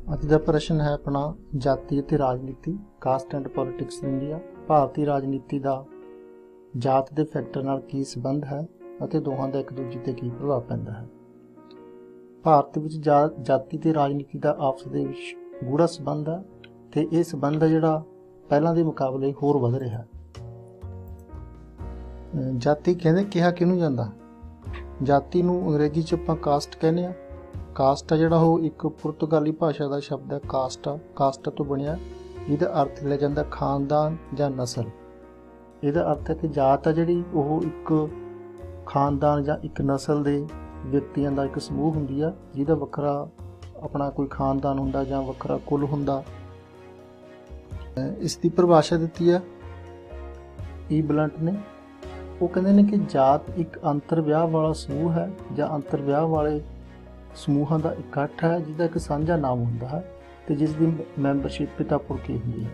ਅੱਜ ਦਾ ਪ੍ਰਸ਼ਨ ਹੈ ਆਪਣਾ ਜਾਤੀ ਅਤੇ ਰਾਜਨੀਤੀ caste and politics in India. ਭਾਰਤੀ ਰਾਜਨੀਤੀ ਦਾ ਜਾਤ ਦੇ ਫੈਕਟਰ ਨਾਲ ਕੀ ਸੰਬੰਧ ਹੈ ਅਤੇ ਦੋਹਾਂ ਦਾ ਇੱਕ ਦੂਜੇ ਤੇ ਕੀ ਪ੍ਰਭਾਵ ਪੈਂਦਾ ਹੈ। ਭਾਰਤ ਵਿੱਚ ਜਾਤੀ ਤੇ ਰਾਜਨੀਤੀ ਦਾ ਆਪਸ ਦੇ ਵਿੱਚ ਗੂੜਾ ਸੰਬੰਧ ਹੈ ਤੇ ਇਹ ਸੰਬੰਧ ਹੈ ਜਿਹੜਾ ਪਹਿਲਾਂ ਦੇ ਮੁਕਾਬਲੇ ਹੋਰ ਵਧ ਰਿਹਾ ਹੈ। ਜਾਤੀ ਕਿਹਾ ਕਿਹਨੂੰ ਜਾਂਦਾ? ਜਾਤੀ ਨੂੰ ਅੰਗਰੇਜ਼ੀ 'ਚ ਆਪਾਂ ਕਾਸਟ ਕਹਿੰਦੇ ਹਾਂ। ਕਾਸਟ ਆ ਜਿਹੜਾ ਉਹ ਇੱਕ ਪੁਰਤਗਾਲੀ ਭਾਸ਼ਾ ਦਾ ਸ਼ਬਦ ਹੈ। ਕਾਸਟਾ ਤੋਂ ਬਣਿਆ, ਇਹਦਾ ਅਰਥ ਲਿਆ ਜਾਂਦਾ ਖਾਨਦਾਨ ਜਾਂ ਨਸਲ। ਇਹਦਾ ਅਰਥ ਹੈ ਕਿ ਜਾਤ ਆ ਜਿਹੜੀ ਉਹ ਇੱਕ ਖਾਨਦਾਨ ਜਾਂ ਇੱਕ ਨਸਲ ਦੇ ਵਿਅਕਤੀਆਂ ਦਾ ਇੱਕ ਸਮੂਹ ਹੁੰਦੀ ਆ, ਜਿਹਦਾ ਵੱਖਰਾ ਆਪਣਾ ਕੋਈ ਖਾਨਦਾਨ ਹੁੰਦਾ ਜਾਂ ਵੱਖਰਾ ਕੁਲ ਹੁੰਦਾ। ਇਸ ਦੀ ਪਰਿਭਾਸ਼ਾ ਦਿੱਤੀ ਆ ਈ ਬਲੰਟ ਨੇ। ਉਹ ਕਹਿੰਦੇ ਨੇ ਕਿ ਜਾਤ ਇੱਕ ਅੰਤਰ ਵਿਆਹ ਵਾਲਾ ਸਮੂਹ ਹੈ ਜਾਂ ਅੰਤਰ ਵਿਆਹ ਵਾਲੇ ਸਮੂਹਾਂ ਦਾ ਇਕੱਠ ਹੈ ਜਿਹਦਾ ਇੱਕ ਸਾਂਝਾ ਨਾਮ ਹੁੰਦਾ ਹੈ ਤੇ ਜਿਸ ਦੀ ਮੈਂਬਰਸ਼ਿਪ ਪਿਤਾ ਪੁਰਖੀ ਹੁੰਦੀ ਹੈ,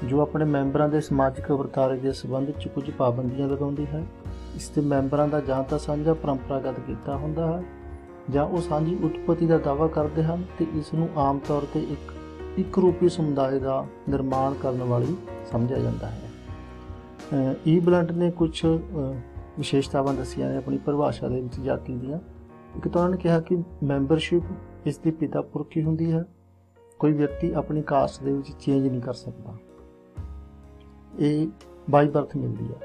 ਜੋ ਆਪਣੇ ਮੈਂਬਰਾਂ ਦੇ ਸਮਾਜਿਕ ਵਰਤਾਰੇ ਦੇ ਸੰਬੰਧ 'ਚ ਕੁਝ ਪਾਬੰਦੀਆਂ ਲਗਾਉਂਦੀ ਹੈ। ਇਸ ਦੇ ਮੈਂਬਰਾਂ ਦਾ ਜਾਂ ਤਾਂ ਸਾਂਝਾ ਪਰੰਪਰਾਗਤ ਕੀਤਾ ਹੁੰਦਾ ਹੈ ਜਾਂ ਉਹ ਸਾਂਝੀ ਉਤਪਤੀ ਦਾ ਦਾਅਵਾ ਕਰਦੇ ਹਨ ਤੇ ਇਸ ਨੂੰ ਆਮ ਤੌਰ ਤੇ ਇੱਕ ਰੂਪੀ ਸਮੁਦਾਇ ਦਾ ਨਿਰਮਾਣ ਕਰਨ ਵਾਲੀ ਸਮਝਿਆ ਜਾਂਦਾ ਹੈ। ਈ ਬਲੰਟ ਨੇ ਕੁਝ ਵਿਸ਼ੇਸ਼ਤਾਵਾਂ ਦੱਸੀਆਂ ਨੇ ਆਪਣੀ ਪਰਿਭਾਸ਼ਾ ਦੇ ਵਿੱਚ ਜਾਤੀ ਦੀਆਂ। ਇੱਕ ਤਾਂ ਉਹਨਾਂ ਨੇ ਕਿਹਾ ਕਿ ਮੈਂਬਰਸ਼ਿਪ ਇਸ ਦੀ ਪਿਤਾ ਪੁਰਖੀ ਹੁੰਦੀ ਹੈ। ਕੋਈ ਵਿਅਕਤੀ ਆਪਣੀ ਕਾਸਟ ਦੇ ਵਿੱਚ ਚੇਂਜ ਨਹੀਂ ਕਰ ਸਕਦਾ, ਇਹ ਬਾਈ ਬਰਥ ਮਿਲਦੀ ਹੈ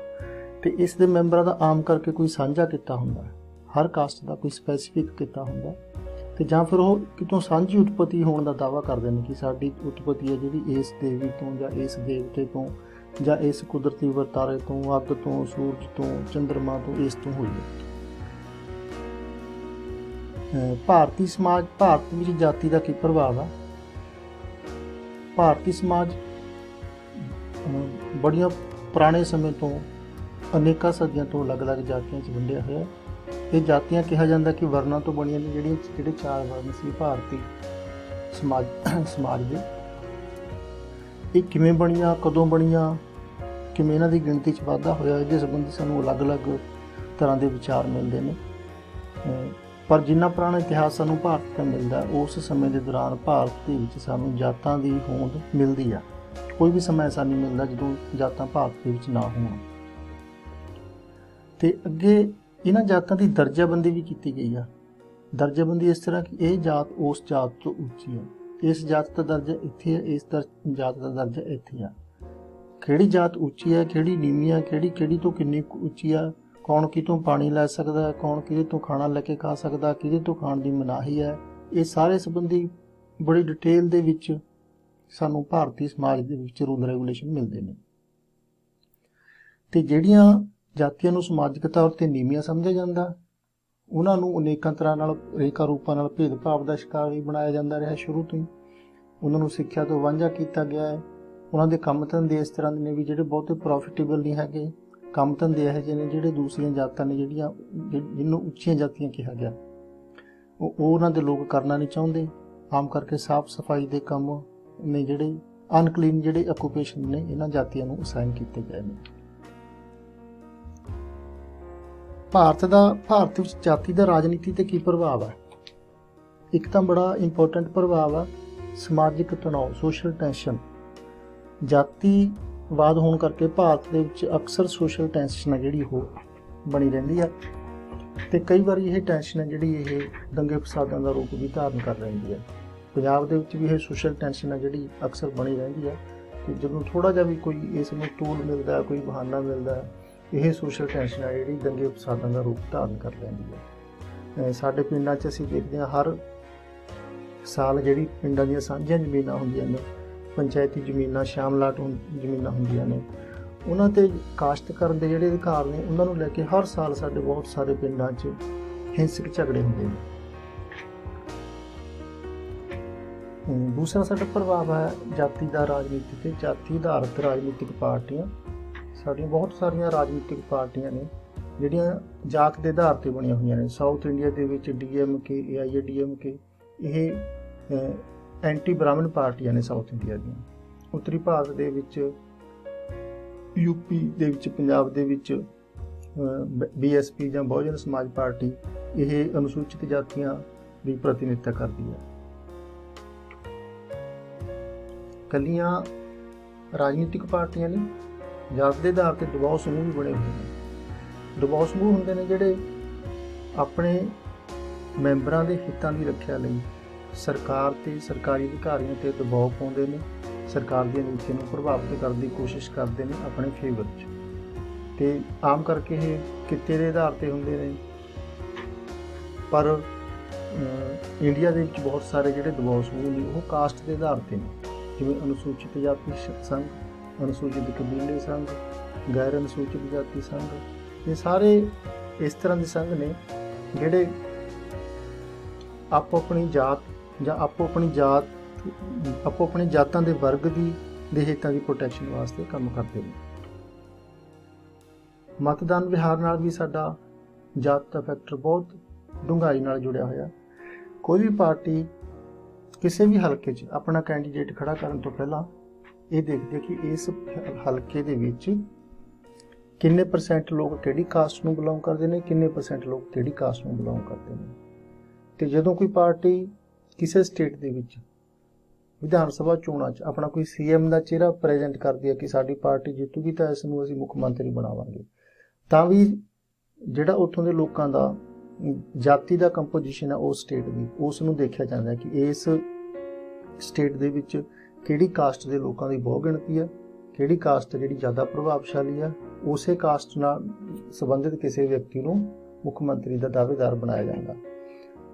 ਤੇ ਇਸ ਦੇ ਮੈਂਬਰਾਂ ਦਾ ਆਮ ਕਰਕੇ ਕੋਈ ਸਾਂਝਾ ਕਿੱਤਾ ਹੁੰਦਾ ਹੈ। ਹਰ ਕਾਸਟ ਦਾ ਕੋਈ ਸਪੈਸੀਫਿਕ ਕਿੱਤਾ ਹੁੰਦਾ ਤੇ ਜਾਂ ਫਿਰ ਉਹ ਕਿਤੋਂ ਸਾਂਝੀ ਉਤਪਤੀ ਹੋਣ ਦਾ ਦਾਅਵਾ ਕਰਦੇ ਨੇ ਕਿ ਸਾਡੀ ਉਤਪਤੀ ਹੈ ਜਿਹੜੀ ਇਸ ਦੇਵੀ ਤੋਂ ਜਾਂ ਇਸ ਦੇਵਤੇ ਤੋਂ ਜਾਂ ਇਸ ਕੁਦਰਤੀ ਵਰਤਾਰੇ ਤੋਂ, ਅੱਗ ਤੋਂ, ਸੂਰਜ ਤੋਂ, ਚੰਦਰਮਾ ਤੋਂ, ਇਸ ਤੋਂ ਹੋਈ ਹੈ। ਭਾਰਤ ਵਿੱਚ ਜਾਤੀ ਦਾ ਕੀ ਪ੍ਰਭਾਵ ਆ? ਭਾਰਤੀ ਸਮਾਜ ਬੜੀਆਂ ਪੁਰਾਣੇ ਸਮੇਂ ਤੋਂ ਅਨੇਕਾਂ ਸਦੀਆਂ ਤੋਂ ਅਲੱਗ-ਅਲੱਗ ਜਾਤੀਆਂ 'ਚ ਵੰਡਿਆ ਹੋਇਆ। ਇਹ ਜਾਤੀਆਂ ਕਿਹਾ ਜਾਂਦਾ ਕਿ ਵਰਨਾਂ ਤੋਂ ਬਣੀਆਂ ਨੇ, ਜਿਹੜੇ 4 ਵਰਨ ਸੀ ਭਾਰਤੀ ਸਮਾਜ ਦੇ। ਇਹ ਕਿਵੇਂ ਬਣੀਆਂ, ਕਦੋਂ ਬਣੀਆਂ, ਕਿਵੇਂ ਇਹਨਾਂ ਦੀ ਗਿਣਤੀ 'ਚ ਵਾਧਾ ਹੋਇਆ, ਇਹਦੇ ਸੰਬੰਧੀ ਸਾਨੂੰ ਅਲੱਗ-ਅਲੱਗ ਤਰ੍ਹਾਂ ਦੇ ਵਿਚਾਰ ਮਿਲਦੇ ਨੇ। ਪਰ ਜਿੰਨਾ ਪੁਰਾਣਾ ਇਤਿਹਾਸ ਸਾਨੂੰ ਭਾਰਤ ਦਾ ਮਿਲਦਾ, ਉਸ ਸਮੇਂ ਦੇ ਦੌਰਾਨ ਭਾਰਤ ਦੇ ਵਿੱਚ ਸਾਨੂੰ ਜਾਤਾਂ ਦੀ ਹੋਂਦ ਮਿਲਦੀ ਆ। ਕੋਈ ਵੀ ਸਮਾਂ ਐਸਾ ਨਹੀਂ ਮਿਲਦਾ ਜਦੋਂ ਜਾਤਾਂ ਭਾਰਤ ਦੇ ਵਿੱਚ ਨਾ ਹੋਣ। ਤੇ ਅੱਗੇ ਇਹਨਾਂ ਜਾਤਾਂ ਦੀ ਦਰਜਾਬੰਦੀ ਵੀ ਕੀਤੀ ਗਈ ਆ। ਦਰਜਾਬੰਦੀ ਇਸ ਤਰ੍ਹਾਂ ਕਿ ਇਹ ਜਾਤ ਉਸ ਜਾਤ ਤੋਂ ਉੱਚੀ ਹੈ, ਇਸ ਜਾਤ ਦਾ ਦਰਜਾ ਇੱਥੇ ਹੈ, ਇਸ ਜਾਤ ਦਾ ਦਰਜਾ ਇੱਥੇ ਆ। ਕਿਹੜੀ ਜਾਤ ਉੱਚੀ ਹੈ, ਕਿਹੜੀ ਨੀਵੀਂ ਆ, ਕਿਹੜੀ ਤੋਂ ਕਿੰਨੀ ਉੱਚੀ ਆ, ਕੌਣ ਕਿਤੋਂ ਪਾਣੀ ਲੈ ਸਕਦਾ, ਕੌਣ ਕਿਹਦੇ ਤੋਂ ਖਾਣਾ ਲੈ ਕੇ ਖਾ ਸਕਦਾ, ਕਿਹਦੇ ਤੋਂ ਖਾਣ ਦੀ ਮਨਾਹੀ ਹੈ, ਇਹ ਸਾਰੇ ਸੰਬੰਧੀ ਬੜੀ ਡਿਟੇਲ ਦੇ ਵਿੱਚ ਸਾਨੂੰ ਭਾਰਤੀ ਸਮਾਜ ਦੇ ਵਿੱਚ ਰੂਲ ਰੈਗੂਲੇਸ਼ਨ ਮਿਲਦੇ ਨੇ। ਤੇ ਜਿਹੜੀਆਂ ਜਾਤੀਆਂ ਨੂੰ ਸਮਾਜਿਕ ਤੌਰ ਤੇ ਨੀਵੀਆਂ ਸਮਝਿਆ ਜਾਂਦਾ, ਉਹਨਾਂ ਨੂੰ ਅਨੇਕਾਂ ਤਰ੍ਹਾਂ ਨਾਲ ਰੇਖਾ ਰੂਪਾਂ ਨਾਲ ਭੇਦਭਾਵ ਦਾ ਸ਼ਿਕਾਰ ਵੀ ਬਣਾਇਆ ਜਾਂਦਾ ਰਿਹਾ ਸ਼ੁਰੂ ਤੋਂ ਹੀ। ਉਹਨਾਂ ਨੂੰ ਸਿੱਖਿਆ ਤੋਂ ਵਾਂਝਾ ਕੀਤਾ ਗਿਆ ਹੈ। ਉਹਨਾਂ ਦੇ ਕੰਮ ਧੰਦੇ ਇਸ ਤਰ੍ਹਾਂ ਦੇ ਨੇ ਵੀ ਜਿਹੜੇ ਬਹੁਤੇ ਪ੍ਰੋਫਿਟੇਬਲ ਨਹੀਂ ਹੈਗੇ। ਕੰਮ ਧੰਦੇ ਇਹੋ ਜਿਹੇ ਨੇ ਜਿਹੜੇ ਦੂਸਰੀਆਂ ਜਾਤਾਂ ਨੇ ਜਿਹਨੂੰ ਉੱਚੀਆਂ ਜਾਤੀਆਂ ਕਿਹਾ ਗਿਆ, ਉਹ ਉਹਨਾਂ ਦੇ ਲੋਕ ਕਰਨਾ ਨਹੀਂ ਚਾਹੁੰਦੇ। ਆਮ ਕਰਕੇ ਸਾਫ਼ ਸਫਾਈ ਦੇ ਕੰਮ ਨੇ, ਜਿਹੜੇ ਅਨਕਲੀਨ ਜਿਹੜੇ ਆਕੂਪੇਸ਼ਨ ਨੇ, ਇਹਨਾਂ ਜਾਤੀਆਂ ਨੂੰ ਅਸਾਈਨ ਕੀਤੇ ਗਏ ਨੇ। ਭਾਰਤ ਵਿੱਚ ਜਾਤੀ ਦਾ ਰਾਜਨੀਤੀ ਤੇ ਕੀ ਪ੍ਰਭਾਵ ਹੈ? ਇੱਕ ਤਾਂ ਬੜਾ ਇੰਪੋਰਟੈਂਟ ਪ੍ਰਭਾਵ ਆ ਸਮਾਜਿਕ ਤਣਾਅ, ਸੋਸ਼ਲ ਟੈਂਸ਼ਨ। ਜਾਤੀਵਾਦ ਹੋਣ ਕਰਕੇ ਭਾਰਤ ਦੇ ਵਿੱਚ ਅਕਸਰ ਸੋਸ਼ਲ ਟੈਂਸ਼ਨ ਹੈ ਜਿਹੜੀ ਉਹ ਬਣੀ ਰਹਿੰਦੀ ਆ ਤੇ ਕਈ ਵਾਰੀ ਇਹ ਟੈਂਸ਼ਨ ਹੈ ਜਿਹੜੀ ਇਹ ਦੰਗੇ ਫਸਾਦਾਂ ਦਾ ਰੂਪ ਵੀ ਧਾਰਨ ਕਰ ਲੈਂਦੀ ਹੈ। ਪੰਜਾਬ ਦੇ ਵਿੱਚ ਵੀ ਇਹ ਸੋਸ਼ਲ ਟੈਂਸ਼ਨ ਹੈ ਜਿਹੜੀ ਅਕਸਰ ਬਣੀ ਰਹਿੰਦੀ ਹੈ ਤੇ ਜਦੋਂ ਥੋੜ੍ਹਾ ਜਿਹਾ ਵੀ ਕੋਈ ਇਸ ਨੂੰ ਟੂਲ ਮਿਲਦਾ, ਕੋਈ ਬਹਾਨਾ ਮਿਲਦਾ, ਇਹ ਸੋਸ਼ਲ ਟੈਂਸ਼ਨ ਹੈ ਜਿਹੜੀ ਦੰਗੇ ਫਸਾਦਾਂ ਦਾ ਰੂਪ ਧਾਰਨ ਕਰ ਲੈਂਦੀ ਹੈ। ਸਾਡੇ ਪਿੰਡਾਂ 'ਚ ਅਸੀਂ ਦੇਖਦੇ ਹਾਂ ਹਰ ਸਾਲ ਜਿਹੜੀ ਪਿੰਡਾਂ ਦੀਆਂ ਸਾਂਝੀਆਂ ਜ਼ਮੀਨਾਂ ਹੁੰਦੀਆਂ ਨੇ, ਪੰਚਾਇਤੀ ਜ਼ਮੀਨਾਂ, ਸ਼ਾਮਲਾਟ ਜ਼ਮੀਨਾਂ ਹੁੰਦੀਆਂ ਨੇ, ਉਹਨਾਂ 'ਤੇ ਕਾਸ਼ਤ ਕਰਨ ਦੇ ਜਿਹੜੇ ਅਧਿਕਾਰ ਨੇ ਉਹਨਾਂ ਨੂੰ ਲੈ ਕੇ ਹਰ ਸਾਲ ਸਾਡੇ ਬਹੁਤ ਸਾਰੇ ਪਿੰਡਾਂ 'ਚ ਹਿੰਸਕ ਝਗੜੇ ਹੁੰਦੇ ਨੇ। ਦੂਸਰਾ ਸਾਡਾ ਪ੍ਰਭਾਵ ਹੈ ਜਾਤੀ ਦਾ ਰਾਜਨੀਤੀ ਤੇ। ਜਾਤੀ ਆਧਾਰਿਤ ਰਾਜਨੀਤਿਕ ਪਾਰਟੀਆਂ, ਸਾਡੀਆਂ ਬਹੁਤ ਸਾਰੀਆਂ ਰਾਜਨੀਤਿਕ ਪਾਰਟੀਆਂ ਨੇ ਜਿਹੜੀਆਂ ਜਾਤ ਦੇ ਆਧਾਰ 'ਤੇ ਬਣੀਆਂ ਹੋਈਆਂ ਨੇ। ਸਾਊਥ ਇੰਡੀਆ ਦੇ ਵਿੱਚ DMK, AIADMK, ਇਹ ਐਂਟੀ ਬ੍ਰਾਹਮਣ ਪਾਰਟੀਆਂ ਨੇ ਸਾਊਥ ਇੰਡੀਆ ਦੀਆਂ। ਉੱਤਰੀ ਭਾਰਤ ਦੇ ਵਿੱਚ UP ਦੇ ਵਿੱਚ, ਪੰਜਾਬ ਦੇ ਵਿੱਚ BSP ਜਾਂ ਬਹੁਜਨ ਸਮਾਜ ਪਾਰਟੀ, ਇਹ ਅਨੁਸੂਚਿਤ ਜਾਤੀਆਂ ਦੀ ਪ੍ਰਤੀਨਿਧਤਾ ਕਰਦੀ ਹੈ। ਕੱਲੀਆਂ ਰਾਜਨੀਤਿਕ ਪਾਰਟੀਆਂ ਨੇ, ਜਾਤ ਦੇ ਆਧਾਰ ਤੇ ਦਬਾਅ ਸਮੂਹ ਵੀ ਬਣੇ ਹੋਏ ਨੇ। ਦਬਾਅ ਸਮੂਹ ਹੁੰਦੇ ਨੇ ਜਿਹੜੇ ਆਪਣੇ ਮੈਂਬਰਾਂ ਦੇ ਹਿੱਤਾਂ ਦੀ ਰੱਖਿਆ ਲਈ ਸਰਕਾਰ ਤੇ ਸਰਕਾਰੀ ਅਧਿਕਾਰੀਆਂ ਤੇ ਦਬਾਅ ਪਾਉਂਦੇ ਨੇ, ਸਰਕਾਰ ਦੀਆਂ ਨੀਤੀਆਂ ਨੂੰ ਪ੍ਰਭਾਵਿਤ ਕਰਨ ਦੀ ਕੋਸ਼ਿਸ਼ ਕਰਦੇ ਨੇ ਆਪਣੇ ਫੇਵਰ 'ਚ। ਤੇ ਆਮ ਕਰਕੇ ਇਹ ਕਿੱਤੇ ਦੇ ਆਧਾਰ ਤੇ ਹੁੰਦੇ ਨੇ, ਪਰ ਇੰਡੀਆ ਦੇ ਵਿੱਚ ਬਹੁਤ ਸਾਰੇ ਜਿਹੜੇ ਦਬਾਅ ਸਮੂਹ ਨੇ ਉਹ ਕਾਸਟ ਦੇ ਆਧਾਰ ਤੇ ਨੇ, ਜਿਵੇਂ ਅਨੁਸੂਚਿਤ ਜਾਤੀ ਸੰਘ, ਅਨੁਸੂਚਿਤ ਕਬੀਲੇ ਸੰਘ, ਗੈਰ ਅਨੁਸੂਚਿਤ ਜਾਤੀ ਸੰਘ। ਇਹ ਸਾਰੇ ਇਸ ਤਰ੍ਹਾਂ ਦੇ ਸੰਘ ਨੇ ਜਿਹੜੇ ਆਪੋ ਆਪਣੀ ਜਾਤ ਜਾਂ ਆਪੋ ਆਪਣੇ ਜਾਤਾਂ ਦੇ ਵਰਗ ਦੇ ਹਿੱਤਾਂ ਦੀ ਪ੍ਰੋਟੈਕਸ਼ਨ ਵਾਸਤੇ ਕੰਮ ਕਰਦੇ ਨੇ। ਮਤਦਾਨ ਵਿਹਾਰ ਨਾਲ ਵੀ ਸਾਡਾ ਜਾਤ ਦਾ ਫੈਕਟਰ ਬਹੁਤ ਡੂੰਘਾਈ ਨਾਲ ਜੁੜਿਆ ਹੋਇਆ। ਕੋਈ ਵੀ ਪਾਰਟੀ ਕਿਸੇ ਵੀ ਹਲਕੇ 'ਚ ਆਪਣਾ ਕੈਂਡੀਡੇਟ ਖੜਾ ਕਰਨ ਤੋਂ ਪਹਿਲਾਂ ਇਹ ਦੇਖਦੀ ਹੈ ਕਿ ਇਸ ਹਲਕੇ ਦੇ ਵਿੱਚ ਕਿੰਨੇ % ਲੋਕ ਕਿਹੜੀ ਕਾਸਟ ਨੂੰ ਬਿਲੋਂਗ ਕਰਦੇ ਨੇ, ਕਿੰਨੇ % ਲੋਕ ਕਿਹੜੀ ਕਾਸਟ ਨੂੰ ਬਿਲੋਂਗ ਕਰਦੇ ਨੇ। ਤੇ ਜਦੋਂ ਕੋਈ ਪਾਰਟੀ ਕਿਸੇ ਸਟੇਟ ਦੇ ਵਿੱਚ ਵਿਧਾਨ ਸਭਾ ਚੋਣਾਂ 'ਚ ਆਪਣਾ ਕੋਈ CM ਦਾ ਚਿਹਰਾ ਪ੍ਰੈਜ਼ੈਂਟ ਕਰਦੀ ਹੈ ਕਿ ਸਾਡੀ ਪਾਰਟੀ ਜਿੱਤੂਗੀ ਤਾਂ ਇਸ ਨੂੰ ਅਸੀਂ ਮੁੱਖ ਮੰਤਰੀ ਬਣਾਵਾਂਗੇ, ਤਾਂ ਵੀ ਜਿਹੜਾ ਉੱਥੋਂ ਦੇ ਲੋਕਾਂ ਦਾ ਜਾਤੀ ਦਾ ਕੰਪੋਜੀਸ਼ਨ ਹੈ ਉਸ ਸਟੇਟ ਦੀ, ਉਸ ਨੂੰ ਦੇਖਿਆ ਜਾਂਦਾ ਹੈ ਕਿ ਇਸ ਸਟੇਟ ਦੇ ਵਿੱਚ ਕਿਹੜੀ ਕਾਸਟ ਦੇ ਲੋਕਾਂ ਦੀ ਬਹੁ ਗਿਣਤੀ ਹੈ, ਕਿਹੜੀ ਕਾਸਟ ਜਿਹੜੀ ਜ਼ਿਆਦਾ ਪ੍ਰਭਾਵਸ਼ਾਲੀ ਹੈ। ਉਸੇ ਕਾਸਟ ਨਾਲ ਸੰਬੰਧਿਤ ਕਿਸੇ ਵਿਅਕਤੀ ਨੂੰ ਮੁੱਖ ਮੰਤਰੀ ਦਾ ਦਾਅਵੇਦਾਰ ਬਣਾਇਆ ਜਾਂਦਾ।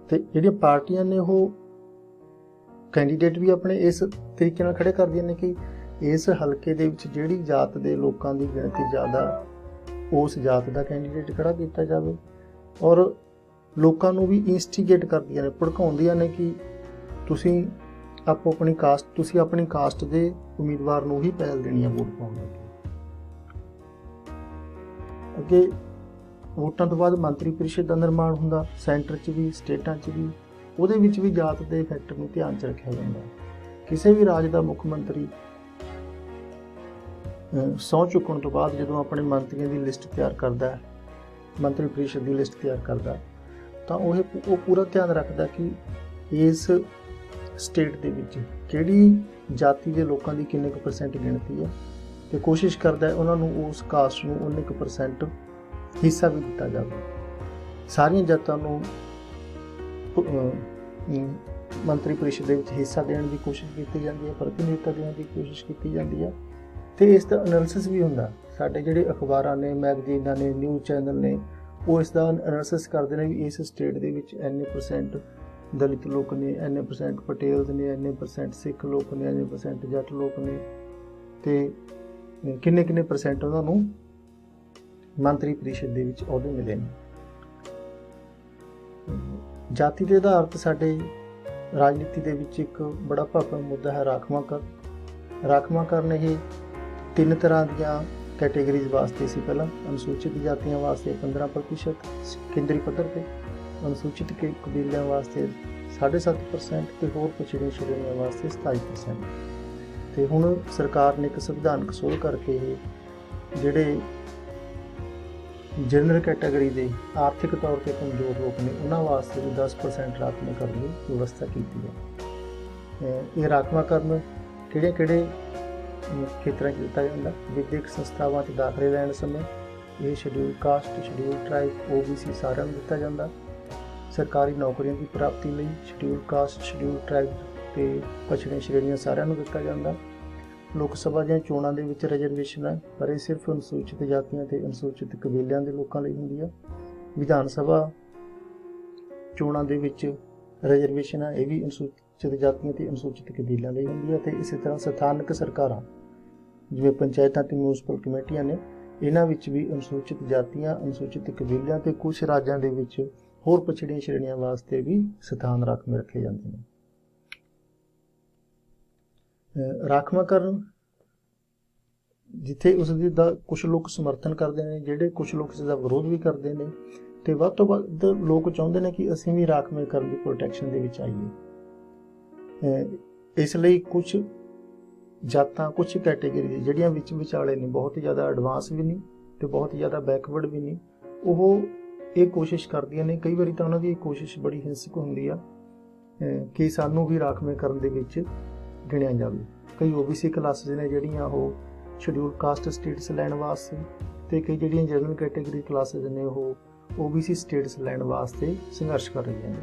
ਤੇ ਜਿਹੜੀਆਂ ਪਾਰਟੀਆਂ ਨੇ ਉਹ ਕੈਂਡੀਡੇਟ ਵੀ ਆਪਣੇ ਇਸ ਤਰੀਕੇ ਨਾਲ ਖੜੇ ਕਰਦੀਆਂ ਨੇ ਕਿ ਇਸ ਹਲਕੇ ਦੇ ਵਿੱਚ ਜਿਹੜੀ ਜਾਤ ਦੇ ਲੋਕਾਂ ਦੀ ਗਿਣਤੀ ਜ਼ਿਆਦਾ, ਉਸ ਜਾਤ ਦਾ ਕੈਂਡੀਡੇਟ ਖੜਾ ਕੀਤਾ ਜਾਵੇ। ਔਰ ਲੋਕਾਂ ਨੂੰ ਵੀ ਇੰਸਟੀਗੇਟ ਕਰਦੀਆਂ ਨੇ, ਭੜਕਾਉਂਦੀਆਂ ਨੇ ਕਿ ਤੁਸੀਂ ਆਪਣੀ ਕਾਸਟ ਦੇ ਉਮੀਦਵਾਰ ਨੂੰ ਹੀ ਪਹਿਲ ਦੇਣੀ ਹੈ ਵੋਟ ਪਾਉਣ ਲੱਗੇ। ਅੱਗੇ ਵੋਟਾਂ ਤੋਂ ਬਾਅਦ ਮੰਤਰੀ ਪਰਿਸ਼ਦ ਦਾ ਨਿਰਮਾਣ ਹੁੰਦਾ, ਸੈਂਟਰ 'ਚ ਵੀ ਸਟੇਟਾਂ 'ਚ ਵੀ। ਉਹਦੇ ਵਿੱਚ ਵੀ ਜਾਤ ਦੇ ਫੈਕਟਰ ਨੂੰ ਧਿਆਨ 'ਚ ਰੱਖਿਆ ਜਾਂਦਾ। ਕਿਸੇ ਵੀ ਰਾਜ ਦਾ ਮੁੱਖ ਮੰਤਰੀ ਸਹੁੰ ਚੁੱਕਣ ਤੋਂ ਬਾਅਦ ਜਦੋਂ ਆਪਣੇ ਮੰਤਰੀਆਂ ਦੀ ਲਿਸਟ ਤਿਆਰ ਕਰਦਾ ਹੈ, ਮੰਤਰੀ ਪਰਿਸ਼ਦ ਦੀ ਲਿਸਟ ਤਿਆਰ ਕਰਦਾ, ਤਾਂ ਉਹ ਪੂਰਾ ਧਿਆਨ ਰੱਖਦਾ ਕਿ ਇਸ ਸਟੇਟ ਦੇ ਵਿੱਚ ਕਿਹੜੀ ਜਾਤੀ ਦੇ ਲੋਕਾਂ ਦੀ ਕਿੰਨੇ ਕੁ % ਗਿਣਤੀ ਹੈ, ਤੇ ਕੋਸ਼ਿਸ਼ ਕਰਦਾ ਹੈ ਉਹਨਾਂ ਨੂੰ ਉਸ ਕਾਸਟ ਨੂੰ ਉਨੇ ਕੁ % ਹਿੱਸਾ ਵੀ ਦਿੱਤਾ ਜਾਵੇ। ਸਾਰੀਆਂ ਜਾਤਾਂ ਨੂੰ ਮੰਤਰੀ ਪਰਿਸ਼ਦ ਦੇ ਵਿੱਚ ਹਿੱਸਾ ਦੇਣ ਦੀ ਕੋਸ਼ਿਸ਼ ਕੀਤੀ ਜਾਂਦੀ ਹੈ, ਪ੍ਰਤੀਨਿਧਤਾ ਦੇਣ ਦੀ ਕੋਸ਼ਿਸ਼ ਕੀਤੀ ਜਾਂਦੀ ਹੈ। ਤੇ ਇਸ ਦਾ ਐਨਾਲਿਸਿਸ ਵੀ ਹੁੰਦਾ। ਸਾਡੇ ਜਿਹੜੇ ਅਖਬਾਰਾਂ ਨੇ, ਮੈਗਜ਼ੀਨਾਂ ਨੇ, ਨਿਊਜ਼ ਚੈਨਲ ਨੇ, ਉਹ ਇਸ ਦਾ ਐਨਾਲਿਸਿਸ ਕਰਦੇ ਨੇ ਵੀ ਇਸ ਸਟੇਟ ਦੇ ਵਿੱਚ ਇੰਨੇ % ਦਲਿਤ ਲੋਕ ਨੇ, ਇੰਨੇ % ਪਟੇਲ ਨੇ, ਇੰਨੇ % ਸਿੱਖ ਲੋਕ ਨੇ, ਇੰਨੇ % ਜੱਟ ਲੋਕ ਨੇ, ਤੇ ਕਿੰਨੇ % ਉਹਨਾਂ ਨੂੰ ਮੰਤਰੀ ਪਰਿਸ਼ਦ ਦੇ ਵਿੱਚ ਅਹੁਦੇ ਮਿਲੇ ਨੇ। ਜਾਤੀ ਦੇ ਆਧਾਰ ਤੇ ਸਾਡੇ ਰਾਜਨੀਤੀ ਦੇ ਵਿੱਚ ਇੱਕ ਬੜਾ ਭਾਵੁਕ ਮੁੱਦਾ ਹੈ ਰਾਖਵਾਂਕਰਨ। ਰਾਖਵਾਂਕਰਨ ਇਹ 3 ਤਰ੍ਹਾਂ ਦੀਆਂ ਕੈਟੇਗਰੀਜ਼ ਵਾਸਤੇ ਸੀ। ਪਹਿਲਾਂ ਅਨੁਸੂਚਿਤ ਜਾਤੀਆਂ ਵਾਸਤੇ 15% ਕੇਂਦਰੀ ਪੱਧਰ ਤੇ, ਅਨੁਸੂਚਿਤ ਕਬੀਲਿਆਂ ਵਾਸਤੇ 7.5% ਤੇ ਹੋਰ ਪਛੜੀਆਂ ਸ਼੍ਰੇਣੀਆਂ ਵਾਸਤੇ 27%। ਤੇ ਹੁਣ ਸਰਕਾਰ ਨੇ ਇੱਕ ਸੰਵਿਧਾਨਕ ਸੋਧ ਕਰਕੇ ਇਹ ਜਿਹੜੇ ਜਨਰਲ ਕੈਟਾਗਰੀ ਦੇ ਆਰਥਿਕ ਤੌਰ ਤੇ ਕਮਜ਼ੋਰ ਲੋਕ ਨੇ ਉਹਨਾਂ ਵਾਸਤੇ ਵੀ 10% ਰਾਖਵਾਂਕਰਨ ਦੀ ਵਿਵਸਥਾ ਕੀਤੀ ਹੈ। ਇਹ ਰਾਖਵਾਂਕਰਨ ਕਿਹੜੇ ਖੇਤਰਾਂ 'ਚ ਦਿੱਤਾ ਜਾਂਦਾ? ਵਿਦਿਅਕ ਸੰਸਥਾਵਾਂ 'ਚ ਦਾਖਲੇ ਲੈਣ ਸਮੇਂ ਇਹ schedule caste, schedule tribe, OBC ਸਾਰਿਆਂ ਨੂੰ ਦਿੱਤਾ ਜਾਂਦਾ। ਸਰਕਾਰੀ ਨੌਕਰੀਆਂ ਦੀ ਪ੍ਰਾਪਤੀ ਲਈ ਸ਼ਡਿਊਲ ਕਾਸਟ, ਸ਼ਡਿਊਲ ਟ੍ਰਾਈਬ ਤੇ ਪਛੜੀਆਂ ਸ਼੍ਰੇਣੀਆਂ ਸਾਰਿਆਂ ਨੂੰ ਦਿੱਤਾ ਜਾਂਦਾ। ਲੋਕ ਸਭਾ ਦੀਆਂ ਚੋਣਾਂ ਦੇ ਵਿੱਚ ਰਿਜ਼ਰਵੇਸ਼ਨ ਹੈ, ਪਰ ਇਹ ਸਿਰਫ ਅਨੁਸੂਚਿਤ ਜਾਤੀਆਂ ਤੇ ਅਨੁਸੂਚਿਤ ਕਬੀਲਿਆਂ ਦੇ ਲੋਕਾਂ ਲਈ ਹੁੰਦੀ ਹੈ। ਵਿਧਾਨ ਸਭਾ ਚੋਣਾਂ ਦੇ ਵਿੱਚ ਰਿਜ਼ਰਵੇਸ਼ਨ ਹੈ, ਇਹ ਵੀ ਅਨੁਸੂਚਿਤ ਜਾਤੀਆਂ ਤੇ ਅਨੁਸੂਚਿਤ ਕਬੀਲਿਆਂ ਲਈ ਹੁੰਦੀ ਹੈ। ਤੇ ਇਸੇ ਤਰ੍ਹਾਂ ਸਥਾਨਕ ਸਰਕਾਰਾਂ ਜਿਵੇਂ ਪੰਚਾਇਤਾਂ ਤੇ ਮਿਊਨਿਸਪਲ ਕਮੇਟੀਆਂ ਨੇ, ਇਹਨਾਂ ਵਿੱਚ ਵੀ ਅਨੁਸੂਚਿਤ ਜਾਤੀਆਂ, ਅਨੁਸੂਚਿਤ ਕਬੀਲਿਆਂ ਤੇ ਕੁਝ ਰਾਜਾਂ ਦੇ ਵਿੱਚ ਹੋਰ ਪਛੜੀਆਂ ਸ਼੍ਰੇਣੀਆਂ ਵਾਸਤੇ ਵੀ ਸਥਾਨ ਰਾਖਵੇਂ ਰੱਖੇ ਜਾਂਦੇ ਨੇ। ਰਾਖਵਾਂਕਰਨ ਜਿੱਥੇ ਉਸ ਦਾ ਕੁਝ ਲੋਕ ਸਮਰਥਨ ਕਰਦੇ ਨੇ, ਜਿਹੜੇ ਕੁਝ ਲੋਕ ਇਸ ਦਾ ਵਿਰੋਧ ਵੀ ਕਰਦੇ ਨੇ, ਤੇ ਵੱਧ ਤੋਂ ਵੱਧ ਲੋਕ ਚਾਹੁੰਦੇ ਨੇ ਕਿ ਅਸੀਂ ਵੀ ਰਾਖਵੇਂਕਰਨ ਦੀ ਪ੍ਰੋਟੈਕਸ਼ਨ ਦੇ ਵਿੱਚ ਆਈਏ। ਇਸ ਲਈ ਕੁਝ ਜਾਤਾਂ, ਕੁਝ ਕੈਟੇਗਰੀ ਜਿਹੜੀਆਂ ਵਿੱਚ ਵਿਚਾਲੇ ਨੇ, ਬਹੁਤ ਜ਼ਿਆਦਾ ਐਡਵਾਂਸ ਵੀ ਨਹੀਂ ਤੇ ਬਹੁਤ ਜ਼ਿਆਦਾ ਬੈਕਵਰਡ ਵੀ ਨਹੀਂ, ਉਹ ਇਹ ਕੋਸ਼ਿਸ਼ ਕਰਦੀਆਂ ਨੇ। ਕਈ ਵਾਰੀ ਤਾਂ ਉਹਨਾਂ ਦੀ ਕੋਸ਼ਿਸ਼ ਬੜੀ ਹਿੰਸਕ ਹੁੰਦੀ ਆ ਕਿ ਸਾਨੂੰ ਵੀ ਰਾਖਵੇਂਕਰਨ ਦੇ ਵਿੱਚ ਗਿਣਿਆ ਜਾਵੇ। ਕਈ OBC ਕਲਾਸਿਸ ਨੇ ਜਿਹੜੀਆਂ ਉਹ ਸ਼ਡਿਊਲ ਕਾਸਟ ਸਟੇਟਸ ਲੈਣ ਵਾਸਤੇ, ਤੇ ਕਈ ਜਿਹੜੀਆਂ ਜਨਰਲ ਕੈਟਾਗਰੀ ਕਲਾਸਿਸ ਨੇ ਉਹ OBC ਸਟੇਟਸ ਲੈਣ ਵਾਸਤੇ ਸੰਘਰਸ਼ ਕਰ ਰਹੀਆਂ ਨੇ।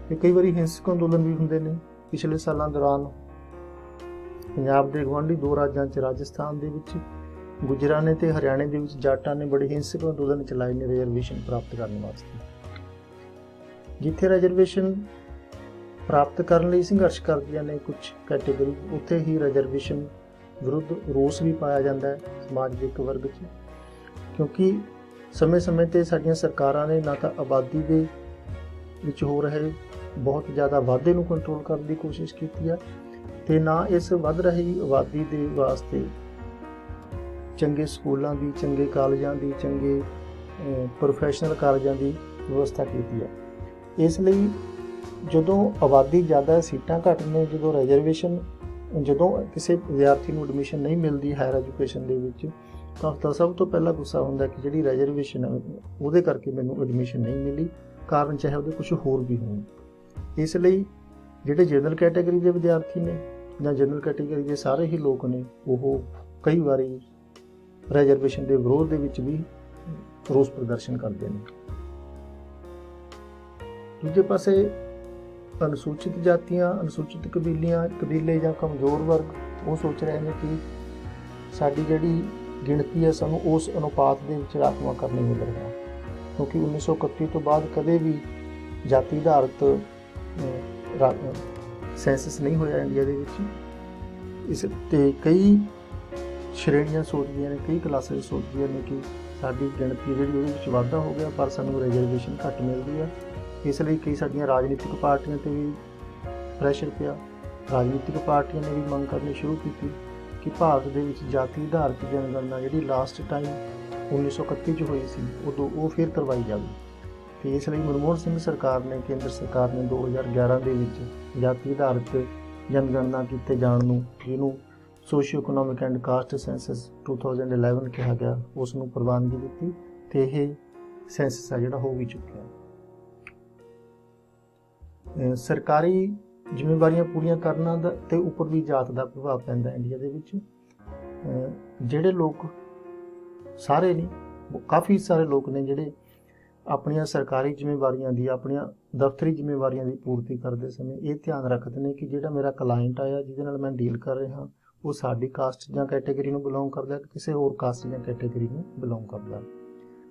ਤੇ ਕਈ ਵਾਰੀ ਹਿੰਸਕ ਅੰਦੋਲਨ ਵੀ ਹੁੰਦੇ ਨੇ। ਪਿਛਲੇ ਸਾਲਾਂ ਦੌਰਾਨ ਪੰਜਾਬ ਦੇ ਗੁਆਂਢੀ 2 ਰਾਜਾਂ 'ਚ, ਰਾਜਸਥਾਨ ਦੇ ਵਿੱਚ ਗੁੱਜਰਾਂ ਨੇ ਤੇ ਹਰਿਆਣੇ ਦੇ ਵਿੱਚ ਜਾਟਾਂ ਨੇ ਬੜੇ ਹਿੰਸਕ ਅੰਦੋਲਨ ਚਲਾਏ ਨੇ ਰਿਜ਼ਰਵੇਸ਼ਨ ਪ੍ਰਾਪਤ ਕਰਨ ਵਾਸਤੇ। ਜਿੱਥੇ ਰਿਜ਼ਰਵੇਸ਼ਨ ਪ੍ਰਾਪਤ ਕਰਨ ਲਈ ਸੰਘਰਸ਼ ਕਰਦੀਆਂ ਨੇ ਕੁਝ ਕੈਟੇਗਰੀ, ਉੱਥੇ ਹੀ ਰਿਜ਼ਰਵੇਸ਼ਨ ਵਿਰੁੱਧ ਰੋਸ ਵੀ ਪਾਇਆ ਜਾਂਦਾ ਹੈ ਸਮਾਜ ਦੇ ਇੱਕ ਵਰਗ 'ਚ, ਕਿਉਂਕਿ ਸਮੇਂ-ਸਮੇਂ 'ਤੇ ਸਾਡੀਆਂ ਸਰਕਾਰਾਂ ਨੇ ਨਾ ਤਾਂ ਆਬਾਦੀ ਦੇ ਵਿੱਚ ਹੋ ਰਹੇ ਬਹੁਤ ਜ਼ਿਆਦਾ ਵਾਧੇ ਨੂੰ ਕੰਟਰੋਲ ਕਰਨ ਦੀ ਕੋਸ਼ਿਸ਼ ਕੀਤੀ ਹੈ, ਤੇ ਨਾ ਇਸ ਵੱਧ ਰਹੀ ਆਬਾਦੀ ਦੇ ਵਾਸਤੇ ਚੰਗੇ ਸਕੂਲਾਂ ਦੀ, ਚੰਗੇ ਕਾਲਜਾਂ ਦੀ, ਚੰਗੇ ਪ੍ਰੋਫੈਸ਼ਨਲ ਕਾਲਜਾਂ ਦੀ ਵਿਵਸਥਾ ਕੀਤੀ ਹੈ। ਇਸ ਲਈ ਜਦੋਂ ਆਬਾਦੀ ਜ਼ਿਆਦਾ, ਸੀਟਾਂ ਘੱਟ ਨੇ, ਜਦੋਂ ਕਿਸੇ ਵਿਦਿਆਰਥੀ ਨੂੰ ਐਡਮਿਸ਼ਨ ਨਹੀਂ ਮਿਲਦੀ ਹਾਇਰ ਐਜੂਕੇਸ਼ਨ ਦੇ ਵਿੱਚ, ਤਾਂ ਸਭ ਤੋਂ ਪਹਿਲਾਂ ਗੁੱਸਾ ਹੁੰਦਾ ਕਿ ਜਿਹੜੀ ਰਿਜ਼ਰਵੇਸ਼ਨ ਹੈ ਉਹਦੇ ਕਰਕੇ ਮੈਨੂੰ ਐਡਮਿਸ਼ਨ ਨਹੀਂ ਮਿਲੀ, ਕਾਰਨ ਚਾਹੇ ਉਹਦੇ ਕੁਝ ਹੋਰ ਵੀ ਹੋਣ। ਇਸ ਲਈ ਜਿਹੜੇ ਜਨਰਲ ਕੈਟਾਗਰੀ ਦੇ ਵਿਦਿਆਰਥੀ ਨੇ ਜਾਂ ਜਨਰਲ ਕੈਟਾਗਰੀ ਦੇ ਸਾਰੇ ਹੀ ਲੋਕ ਨੇ, ਉਹ ਕਈ ਵਾਰੀ ਰਿਜ਼ਰਵੇਸ਼ਨ ਦੇ ਵਿਰੋਧ ਦੇ ਵਿੱਚ ਵੀ ਰੋਸ ਪ੍ਰਦਰਸ਼ਨ ਕਰਦੇ ਨੇ। ਦੂਜੇ ਪਾਸੇ ਅਨੁਸੂਚਿਤ ਜਾਤੀਆਂ, ਅਨੁਸੂਚਿਤ ਕਬੀਲੇ ਜਾਂ ਕਮਜ਼ੋਰ ਵਰਗ ਉਹ ਸੋਚ ਰਹੇ ਨੇ ਕਿ ਸਾਡੀ ਜਿਹੜੀ ਗਿਣਤੀ ਹੈ ਸਾਨੂੰ ਉਸ ਅਨੁਪਾਤ ਦੇ ਵਿੱਚ ਰਾਖਵਾਂਕਰਨ ਨਹੀਂ ਮਿਲ ਰਿਹਾ, ਕਿਉਂਕਿ 1931 ਤੋਂ ਬਾਅਦ ਕਦੇ ਵੀ ਜਾਤੀ ਆਧਾਰਿਤ ਸੈਂਸਸ ਨਹੀਂ ਹੋਇਆ ਇੰਡੀਆ ਦੇ ਵਿੱਚ। ਇਸ ਤੇ ਕਈ ਸ਼੍ਰੇਣੀਆਂ ਸੋਚਦੀਆਂ ਨੇ, ਕਈ ਕਲਾਸਿਸ ਸੋਚਦੀਆਂ ਨੇ ਕਿ ਸਾਡੀ ਗਿਣਤੀ ਜਿਹੜੀ ਉਹਦੇ ਵਿੱਚ ਵਾਧਾ ਹੋ ਗਿਆ ਪਰ ਸਾਨੂੰ ਰਿਜ਼ਰਵੇਸ਼ਨ ਘੱਟ ਮਿਲਦੀ ਹੈ। ਇਸ ਲਈ ਕਈ ਸਾਡੀਆਂ ਰਾਜਨੀਤਿਕ ਪਾਰਟੀਆਂ 'ਤੇ ਵੀ ਪ੍ਰੈਸ਼ਰ ਪਿਆ। ਰਾਜਨੀਤਿਕ ਪਾਰਟੀਆਂ ਨੇ ਵੀ ਮੰਗ ਕਰਨੀ ਸ਼ੁਰੂ ਕੀਤੀ ਕਿ ਭਾਰਤ ਦੇ ਵਿੱਚ ਜਾਤੀ ਆਧਾਰਿਤ ਜਨਗਣਨਾ ਜਿਹੜੀ ਲਾਸਟ ਟਾਈਮ 1931 'ਚ ਹੋਈ ਸੀ ਉਦੋਂ ਉਹ ਫਿਰ ਕਰਵਾਈ ਜਾਵੇ। ਤੇ ਇਸ ਲਈ ਮਨਮੋਹਨ ਸਿੰਘ ਸਰਕਾਰ ਨੇ, ਕੇਂਦਰ ਸਰਕਾਰ ਨੇ 2011 ਦੇ ਵਿੱਚ ਜਾਤੀ ਆਧਾਰਿਤ ਜਨਗਣਨਾ ਕੀਤੇ ਜਾਣ ਨੂੰ, ਜਿਹਨੂੰ ਸੋਸ਼ੀਓ ਇਕਨੋਮਿਕ ਐਂਡ ਕਾਸਟ ਸੈਂਸਸ 2011 ਕਿਹਾ ਗਿਆ, ਉਸ ਨੂੰ ਪ੍ਰਵਾਨਗੀ ਦਿੱਤੀ ਤੇ ਇਹ ਸੈਂਸਸ ਆ ਜਿਹੜਾ ਹੋ ਵੀ ਚੁੱਕਿਆ। ਸਰਕਾਰੀ ਜ਼ਿੰਮੇਵਾਰੀਆਂ ਪੂਰੀਆਂ ਕਰਨ ਦਾ ਤੇ ਉੱਪਰ ਵੀ ਜਾਤ ਦਾ ਪ੍ਰਭਾਵ ਪੈਂਦਾ ਇੰਡੀਆ ਦੇ ਵਿੱਚ। ਜਿਹੜੇ ਲੋਕ ਸਾਰੇ ਨਹੀਂ, ਕਾਫੀ ਸਾਰੇ ਲੋਕ ਨੇ ਜਿਹੜੇ ਆਪਣੀਆਂ ਸਰਕਾਰੀ ਜ਼ਿੰਮੇਵਾਰੀਆਂ ਦੀ, ਆਪਣੀਆਂ ਦਫ਼ਤਰੀ ਜ਼ਿੰਮੇਵਾਰੀਆਂ ਦੀ ਪੂਰਤੀ ਕਰਦੇ ਸਮੇਂ ਇਹ ਧਿਆਨ ਰੱਖਦੇ ਨੇ ਕਿ ਜਿਹੜਾ ਮੇਰਾ ਕਲਾਇੰਟ ਆਇਆ, ਜਿਹਦੇ ਨਾਲ ਮੈਂ ਡੀਲ ਕਰ ਰਿਹਾ, ਉਹ ਸਾਡੀ ਕਾਸਟ ਜਾਂ ਕੈਟੇਗਰੀ ਨੂੰ ਬਿਲੋਂਗ ਕਰਦਾ ਕਿ ਕਿਸੇ ਹੋਰ ਕਾਸਟ ਜਾਂ ਕੈਟੇਗਰੀ ਨੂੰ ਬਿਲੋਂਗ ਕਰਦਾ।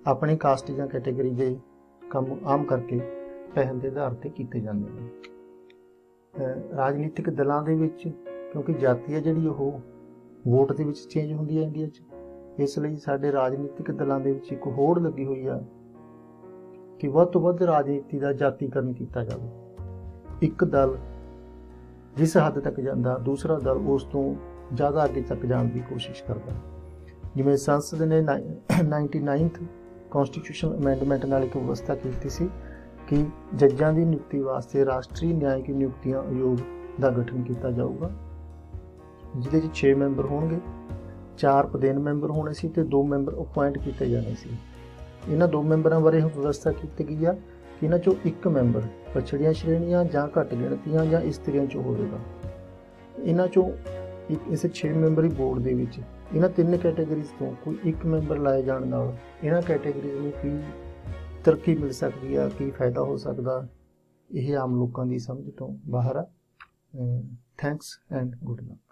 ਆਪਣੀ ਕਾਸਟ ਜਾਂ ਕੈਟੇਗਰੀ ਦੇ ਕੰਮ ਆਮ ਕਰਕੇ ਪਹਿਲ ਦੇ ਆਧਾਰ 'ਤੇ ਕੀਤੇ ਜਾਂਦੇ ਨੇ। ਰਾਜਨੀਤਿਕ ਦਲਾਂ ਦੇ ਵਿੱਚ ਕਿਉਂਕਿ ਜਾਤੀ ਹੈ ਜਿਹੜੀ ਉਹ ਵੋਟ ਦੇ ਵਿੱਚ ਚੇਂਜ ਹੁੰਦੀ ਹੈ ਇੰਡੀਆ 'ਚ, ਇਸ ਲਈ ਸਾਡੇ ਰਾਜਨੀਤਿਕ ਦਲਾਂ ਦੇ ਵਿੱਚ ਇੱਕ ਹੋੜ ਲੱਗੀ ਹੋਈ ਆ ਕਿ ਵੱਧ ਤੋਂ ਵੱਧ ਰਾਜਨੀਤੀ ਦਾ ਜਾਤੀਕਰਨ ਕੀਤਾ ਜਾਵੇ। ਇੱਕ ਦਲ ਜਿਸ ਹੱਦ ਤੱਕ ਜਾਂਦਾ, ਦੂਸਰਾ ਦਲ ਉਸ ਤੋਂ ਜ਼ਿਆਦਾ ਅੱਗੇ ਤੱਕ ਜਾਣ ਦੀ ਕੋਸ਼ਿਸ਼ ਕਰਦਾ। ਜਿਵੇਂ ਸੰਸਦ ਨੇ 99th ਕਨਸਟੀਟਿਊਸ਼ਨ ਅਮੈਂਡਮੈਂਟ ਨਾਲ ਇੱਕ ਵਿਵਸਥਾ ਕੀਤੀ ਸੀ ਕਿ ਜੱਜਾਂ ਦੀ ਨਿਯੁਕਤੀ ਵਾਸਤੇ ਰਾਸ਼ਟਰੀ ਨਿਆਇਕ ਨਿਯੁਕਤੀਆਂ ਆਯੋਗ ਦਾ ਗਠਨ ਕੀਤਾ ਜਾਊਗਾ, ਜਿਹਦੇ 'ਚ 6 ਮੈਂਬਰ ਹੋਣਗੇ, 4 ਪਦੇਨ ਮੈਂਬਰ ਹੋਣੇ ਸੀ ਤੇ 2 ਮੈਂਬਰ ਅਪੁਆਇੰਟ ਕੀਤੇ ਜਾਣੇ ਸੀ। ਇਹਨਾਂ 2 ਮੈਂਬਰਾਂ ਬਾਰੇ ਵਿਵਸਥਾ ਕੀਤੀ ਗਈ ਆ ਕਿ ਇਹਨਾਂ 'ਚੋਂ ਇੱਕ ਮੈਂਬਰ ਪਛੜੀਆਂ ਸ਼੍ਰੇਣੀਆਂ ਜਾਂ ਘੱਟ ਗਿਣਤੀਆਂ ਜਾਂ ਇਸਤਰੀਆਂ 'ਚੋਂ ਹੋਵੇਗਾ। ਇਹਨਾਂ 'ਚੋਂ ਇਸ 6 ਮੈਂਬਰੀ ਬੋਰਡ ਦੇ ਵਿੱਚ ਇਹਨਾਂ 3 ਕੈਟੇਗਰੀਜ਼ ਤੋਂ ਕੋਈ ਇੱਕ ਮੈਂਬਰ ਲਾਏ ਜਾਣ ਨਾਲ ਇਹਨਾਂ ਕੈਟੇਗਰੀਜ਼ ਨੂੰ ਕੀ ਤਰੱਕੀ ਮਿਲ ਸਕਦੀ ਆ, ਕੀ ਫਾਇਦਾ ਹੋ ਸਕਦਾ, ਇਹ ਆਮ ਲੋਕਾਂ ਦੀ ਸਮਝ ਤੋਂ ਬਾਹਰ ਆ। Thanks and good luck.